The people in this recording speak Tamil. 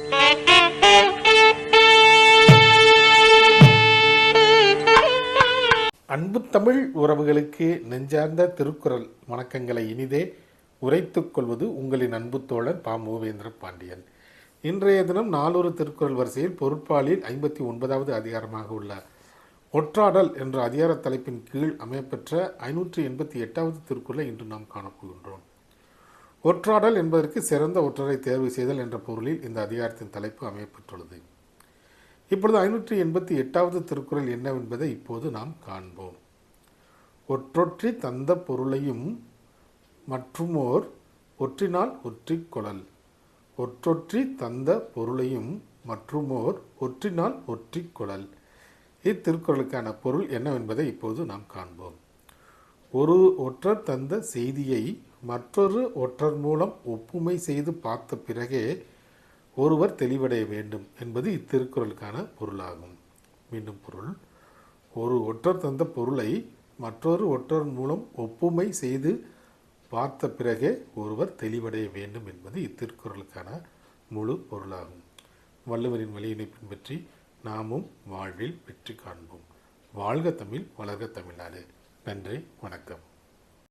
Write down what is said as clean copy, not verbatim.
அன்பு தமிழ் உறவுகளுக்கு நெஞ்சார்ந்த திருக்குறள் வணக்கங்களை இனிதே உரைத்துக் கொள்வது உங்களின் அன்பு தோழர் பா. மூவேந்திர பாண்டியன். இன்றைய தினம் 400 திருக்குறள் வரிசையில் பொருட்பாலில் 59வது அதிகாரமாக உள்ள ஒற்றாடல் என்ற அதிகார தலைப்பின் கீழ் அமையப்பெற்ற 588வது திருக்குறளை இன்று நாம் காணப்போகின்றோம். ஒற்றாடல் என்பதற்கு சிறந்த ஒற்றரை தேர்வு செய்தல் என்ற பொருளில் இந்த அதிகாரத்தின் தலைப்பு அமையப்பெற்றுள்ளது. இப்பொழுது 588வது திருக்குறள் என்னவென்பதை இப்போது நாம் காண்போம். ஒற்றொற்றி தந்த பொருளையும் மற்றுமோர் ஒற்றினால் ஒற்றிக் கொளல். ஒற்றொற்றி தந்த பொருளையும் மற்றுமோர் ஒற்றினால் ஒற்றிக் கொளல். இத்திருக்குறளுக்கான பொருள் என்னவென்பதை இப்போது நாம் காண்போம். ஒரு ஒற்றர் தந்த செய்தியை மற்றொரு ஒற்றர் மூலம் ஒப்புமை செய்து பார்த்த பிறகே ஒருவர் தெளிவடைய வேண்டும் என்பது இத்திருக்குறளுக்கான பொருளாகும். மீண்டும் பொருள்: ஒரு ஒற்றர் தந்த பொருளை மற்றொரு ஒற்றர் மூலம் ஒப்புமை செய்து பார்த்த பிறகே ஒருவர் தெளிவடைய வேண்டும் என்பது இத்திருக்குறளுக்கான முழு பொருளாகும். வள்ளுவரின் வழியினை பின்பற்றி நாமும் வாழ்வில் வெற்றி காண்போம். வாழ்க தமிழ், வளர்க தமிழ்நாடு. நன்றி, வணக்கம்.